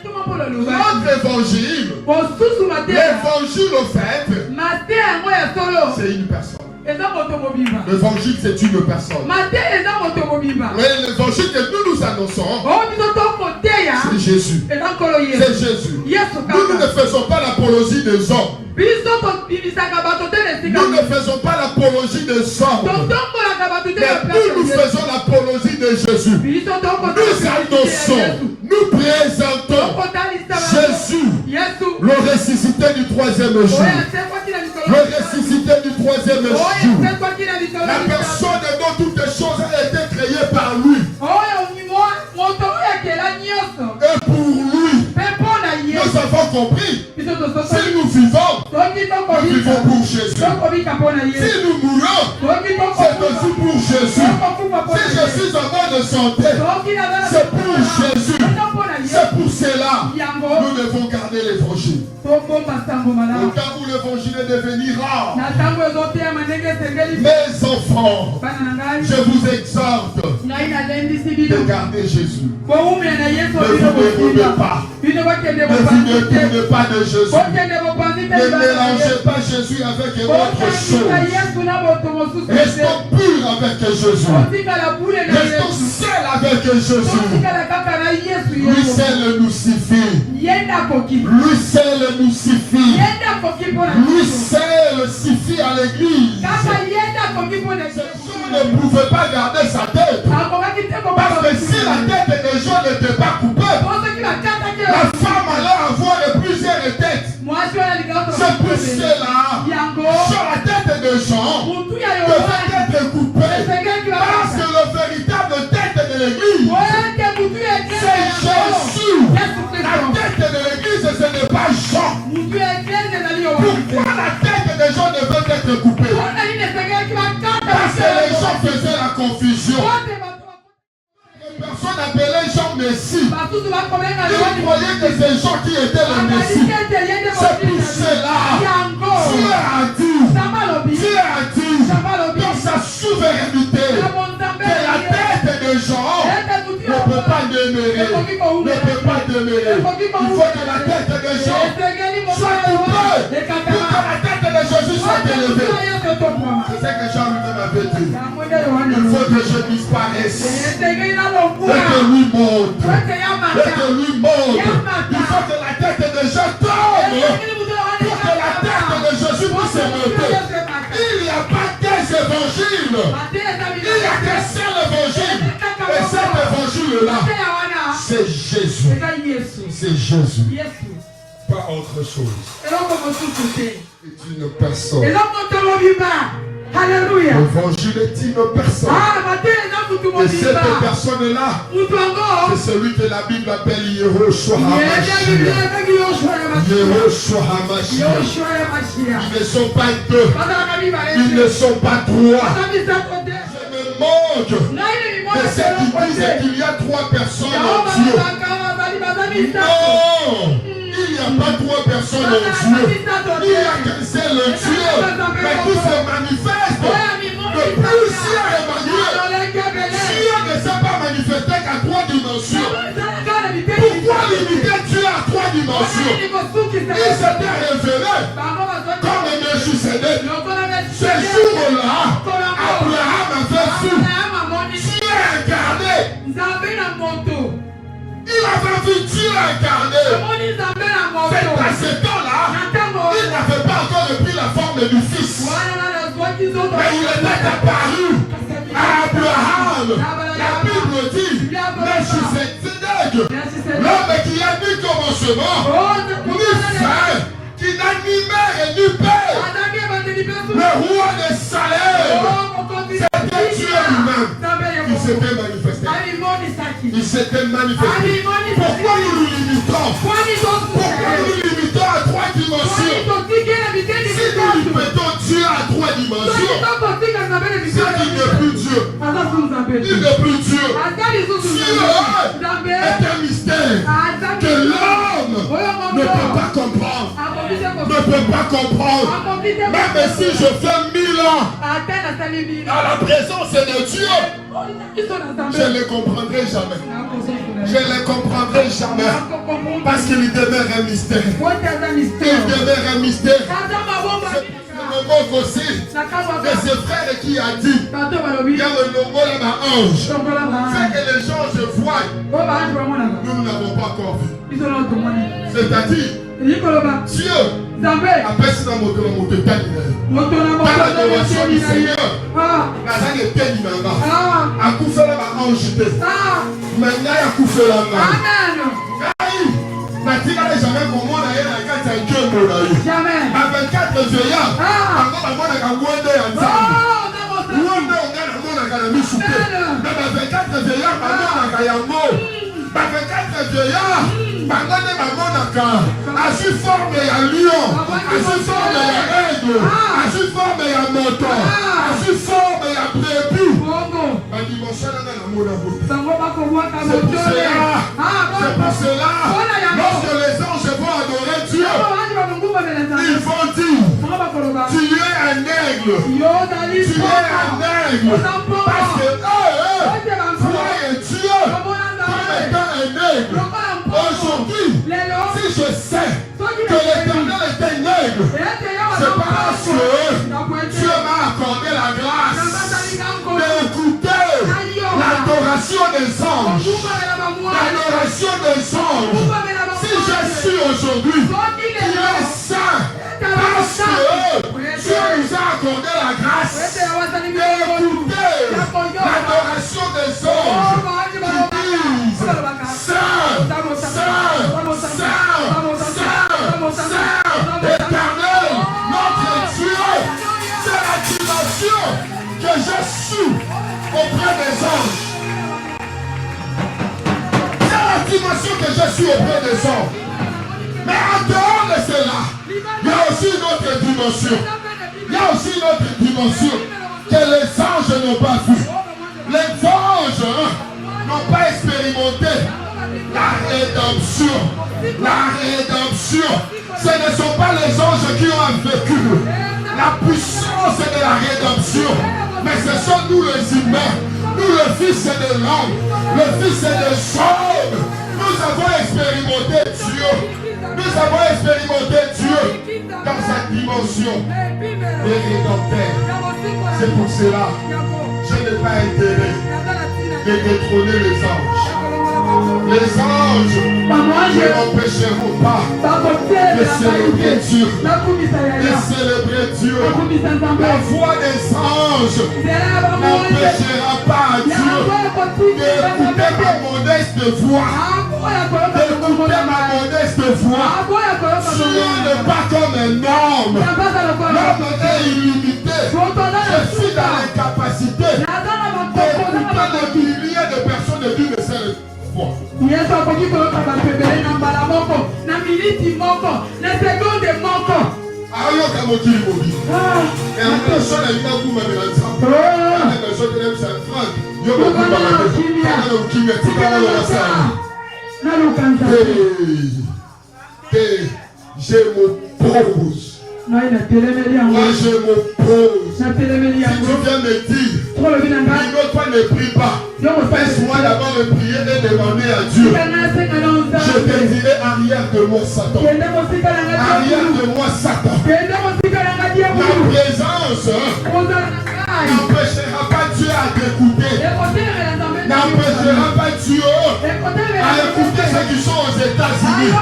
Notre évangile, l'évangile au fait, c'est une personne. L'évangile, c'est une personne. Mais l'évangile que nous annonçons, c'est Jésus. C'est Jésus. Nous ne faisons pas l'apologie des hommes. Nous ne faisons pas l'apologie des hommes. Mais nous faisons l'apologie de Jésus. Nous annonçons, nous présentons Jésus, le ressuscité du troisième jour. Le ressuscité du troisième jour. La personne dont toutes les choses ont été créées par lui. Et pour lui, nous avons compris. Si nous vivons, nous vivons pour Jésus. Si nous mourons, c'est aussi pour Jésus. Si je suis en bonne santé, c'est pour Jésus. C'est pour cela nous devons garder l'évangile. Au temps où l'évangile est devenu rare, mes enfants, je vous exhorte de garder Jésus. Ne vous déroulez pas. Ne vous détournez pas de Jésus. Ne mélangez pas Jésus avec autre chose. Restons purs avec Jésus. Restons seuls avec Jésus. Lui seul nous suffit. Lui seul nous suffit. Lui seul suffit à l'église. Jésus ne pouvait pas garder sa tête. Parce que si la tête des gens n'était pas coupée, la femme allait avoir plusieurs têtes. C'est pour cela, sur la tête des gens, devait être coupée. Parce que le véritable tête de l'église, c'est Jésus. La tête de l'église, ce n'est pas Jean. Pourquoi la tête des gens devait être coupée? Parce que les gens faisaient la confusion. Personne appelait Jean Messie. Ils croyaient que c'est Jean qui était le Messie. C'est pour cela. Dieu a dit dans sa souveraineté que la tête de Jean ne peut pas demeurer. Il faut que la tête de Jean soit coupée pour que la tête de Jésus soit élevée. C'est ce que Jean lui-même avait dit. Il faut que je disparaisse. Et que lui monte. Il faut que la tête de Jean tombe pour que la tête de Jésus puisse monter. Il n'y a pas qu'un évangile. Il n'y a qu'un seul évangile. Et cet évangile-là, c'est Jésus. C'est Jésus. Pas autre chose. C'est une personne. Alléluia. L'évangile est une personne. Et cette personne-là, c'est celui que la Bible appelle Yehoshua HaMashiach. Yehoshua HaMashiach. Ils ne sont pas deux. Ils ne sont pas trois. Je me moque de ceux qui disent qu'il y a trois personnes en Dieu. Non. Il n'y a pas trois personnes en Dieu. Il n'y a qu'un seul Dieu. Mais qui se manifeste de plusieurs Emmanuel. Dieu ne s'est pas manifesté qu'à trois dimensions. Pourquoi limiter Dieu à trois dimensions? Il s'était révélé comme Melchisédek. Ce jour-là, Abraham avait vu Dieu incarné. Il avait vu Dieu incarné. C'est à ce temps-là, il n'avait pas encore pris la forme du Fils. Mais il était apparu à Abraham. La Bible dit, Melchisédek, l'homme qui a ni commencement, ni fin, qui n'a ni mère et ni père, le roi de Salem, c'était Dieu lui-même qui s'était manifesté. Il s'était manifesté. Pourquoi nous nous limitons? Pourquoi nous nous limitons à trois dimensions? Si nous limitons Dieu à trois dimensions, c'est qu'il n'est plus Dieu. Il n'est plus Dieu. Dieu est un mystère que l'homme ne peut pas comprendre. Ne peut pas comprendre. Même si je fais 1000 ans à la présence de Dieu, je ne les comprendrai jamais. Je ne les comprendrai jamais. Parce qu'il demeure un mystère. Il demeure un mystère. Le mot aussi de ses frères qui a dit il y a le logo là-bas, ange. Ce que les gens se voient, nous n'avons pas encore vu. C'est-à-dire, Dieu appelle ça dans mon total. Par l'adoration du Seigneur, la zane est pénimanga. A coufé là-bas, ange. Maintenant, il a coufé là-bas. Jamais comment on a eu la carte à Dieu. Jamais. Avec 4 vieillards, encore on a Wende ensemble. Wende on a la misoupe. Même avec 4 vieillards, on a Yango. Avec 4 vieillards, on a su forme à lion, a su forme à aigle, a su forme à moto, a su forme à prébu. C'est pour cela, lorsque les anges vont adorer Dieu, ils vont dire, tu es un aigle, tu es un aigle, parce que toi et Dieu, comme étant un aigle, aujourd'hui, si je sais que l'Éternel est un aigle, c'est parce que Dieu m'a accordé la grâce d'écouter l'adoration des anges. L'adoration des anges. Si je suis aujourd'hui, il est saint parce que Dieu nous a accordé la grâce d'écouter l'adoration des anges qui disent Saint, Saint, Saint, Saint, Éternel, notre Dieu. C'est la dimension que je suis auprès des anges. C'est la dimension que je suis auprès des anges. Mais en dehors de cela, il y a aussi une autre dimension. Il y a aussi une autre dimension que les anges n'ont pas vue. Les anges n'ont pas expérimenté la rédemption. La rédemption. Ce ne sont pas les anges qui ont vécu la puissance de la rédemption. Mais ce sont nous les humains. Nous le Fils de l'homme. Le Fils de l'homme. Nous avons expérimenté Dieu. Nous avons expérimenté Dieu dans sa dimension des rédempteurs. C'est pour cela je n'ai pas intérêt de détrôner les anges. Les anges ne m'empêcheront pas de célébrer Dieu. De célébrer Dieu. La voix des anges n'empêchera pas Dieu d'écouter ma modeste voix. D'écouter ma modeste voix. Dieu n'est pas comme un homme. L'homme est illimité. Je suis dans l'incapacité d'écouter des milliers de personnes d'une seule voix. Je m'oppose. Moi je m'oppose. Si tu viens me dire, toi ne prie pas. Laisse-moi d'abord le prier et demander à Dieu. Je te dirai arrière de moi Satan. Arrière de moi Satan. Ma présence n'empêchera pas Dieu à t'écouter. N'empêchera pas Dieu à écouter ceux qui sont aux États-Unis.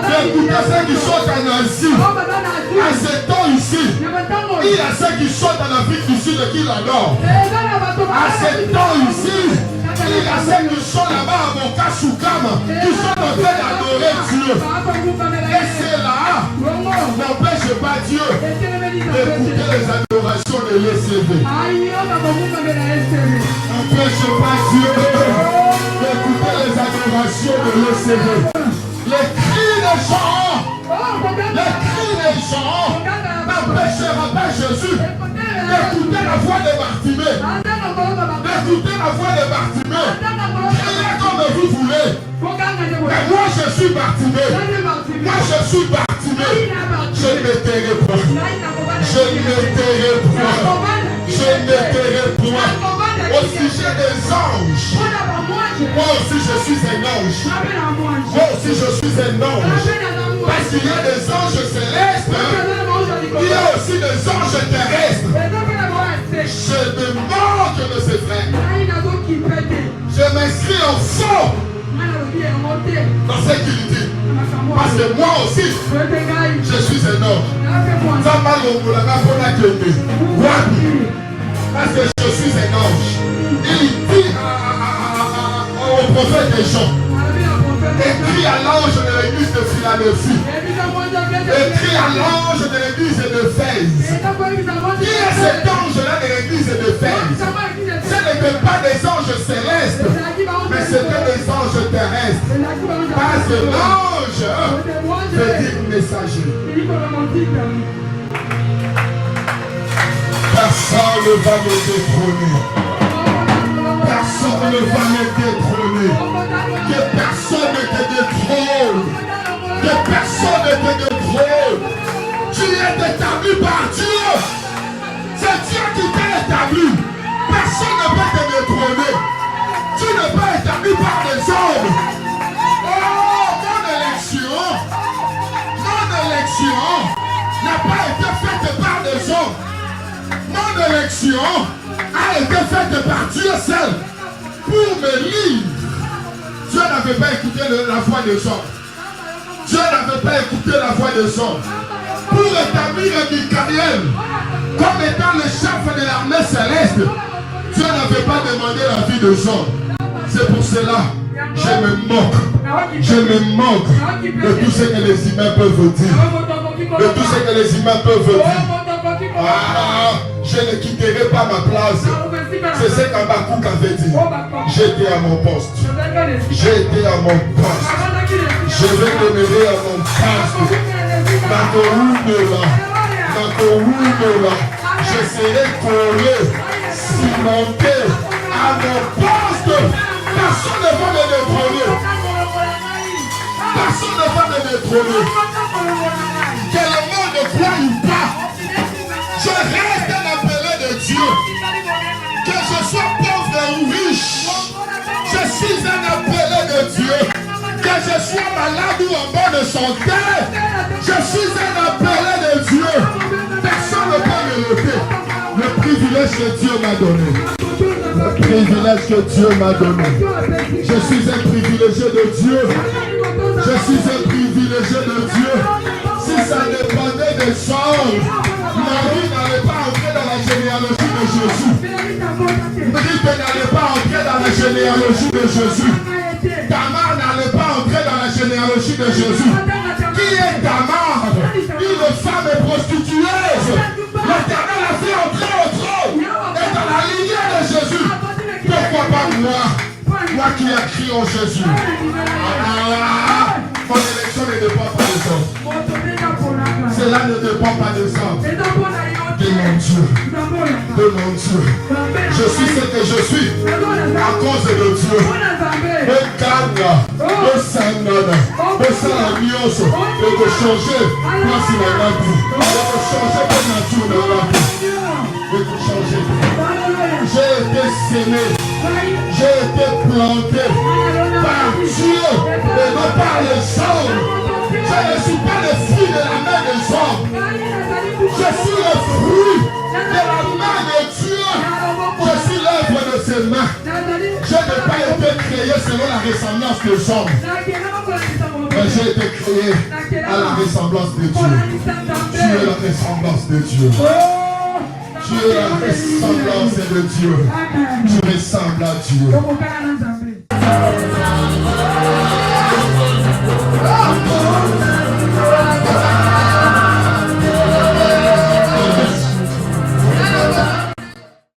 D'écouter ceux qui sont en Asie. À ce temps ici, il y a ceux qui sont en Afrique du Sud qui l'adorent. À ce temps ici, il y a ceux qui sont là-bas à Moka-Soukama qui sont en train d'adorer Dieu. Et cela n'empêche pas Dieu d'écouter les adorations de l'ECV. N'empêche pas Dieu d'écouter les adorations de l'ECV. Les cris des gens, n'empêchera pas Jésus d'écouter la voix de Bartimée. D'écouter la voix de Bartimée. Criez comme vous voulez. Mais moi je suis Bartimée. Moi je suis Bartimée. Je ne me tairai pas. Je ne me tairai pas. des anges. Moi aussi je suis un ange. Moi aussi je suis un ange. Parce qu'il y a des anges célestes. Il y a aussi des anges terrestres. Je me manque de ces frères. Je m'inscris en faux dans ce qu'il dit. Parce que moi aussi, je suis un ange. Parce que je suis un ange. Il dit au prophète des gens, écrit à l'ange de l'église de Philadelphie, écrit à l'ange de l'église de Éphèse. Qui est cet ange-là de l'église de Éphèse? Ce n'était pas des anges célestes, mais c'était des anges terrestres. Parce que l'ange veut dire messager. Personne ne va me détrôner. Personne ne va me détrôner. Que personne ne te détrône. Que personne ne te détrône. Tu es établi par Dieu. C'est Dieu qui t'a établi. Personne ne peut te détrôner. Tu n'es pas établi par des hommes. Oh, mon élection n'a pas été faite par des hommes. Mon élection a été faite par Dieu seul pour me lire. Dieu n'avait pas écouté la voix des hommes. Dieu n'avait pas écouté la voix des hommes. Pour établir Michael comme étant le chef de l'armée céleste, Dieu n'avait pas demandé la vie de Jean. C'est pour cela je me moque. Je me moque de tout ce que les humains peuvent dire. De tout ce que les humains peuvent dire. Ah, je ne quitterai pas ma place. C'est ce qu'Abakouk avait dit. J'étais à mon poste. J'étais à mon poste. Je vais demeurer à mon poste. Je serai collé, cimenté à mon poste. Personne ne va me détrôner. Personne ne va me détrôner. Que le monde ne croie ou pas. Je reste un appelé de Dieu. Que je sois pauvre ou riche, je suis un appelé de Dieu. Que je sois malade ou en bonne santé, je suis un appelé de Dieu. Personne ne peut me lever. Le privilège que Dieu m'a donné. Le privilège que Dieu m'a donné. Je suis un privilégié de Dieu. Je suis un privilégié de Dieu. Si ça dépendait des hommes, Marie n'allait pas entrer dans la généalogie de Jésus. Marie n'allait pas entrer dans la généalogie de Jésus. Tamar n'allait pas entrer dans la généalogie de Jésus. Qui est Tamar? Une femme prostitueuse. L'Éternel a fait entrer au trône. Et dans la lignée de Jésus. Pourquoi pas moi? Moi qui écris en Jésus. Mon élection ne dépend pas des hommes. Cela ne dépend pas des hommes. De mon Dieu. De mon Dieu. Je suis ce que je suis à cause de Dieu. De Kanya, de Sanana, de Salamios, de changer place dans la vie. De changer de nature dans la vie. De changer. J'ai été sémé. J'ai été planté par Dieu et non par les hommes. Je ne suis pas le fruit de la main des hommes. Je suis le fruit de la main de Dieu. Je suis l'œuvre de ses mains. Je n'ai pas été créé selon la ressemblance des hommes. Mais j'ai été créé à la ressemblance de Dieu. Tu es la ressemblance de Dieu. Tu es la ressemblance de Dieu. Tu ressembles à Dieu.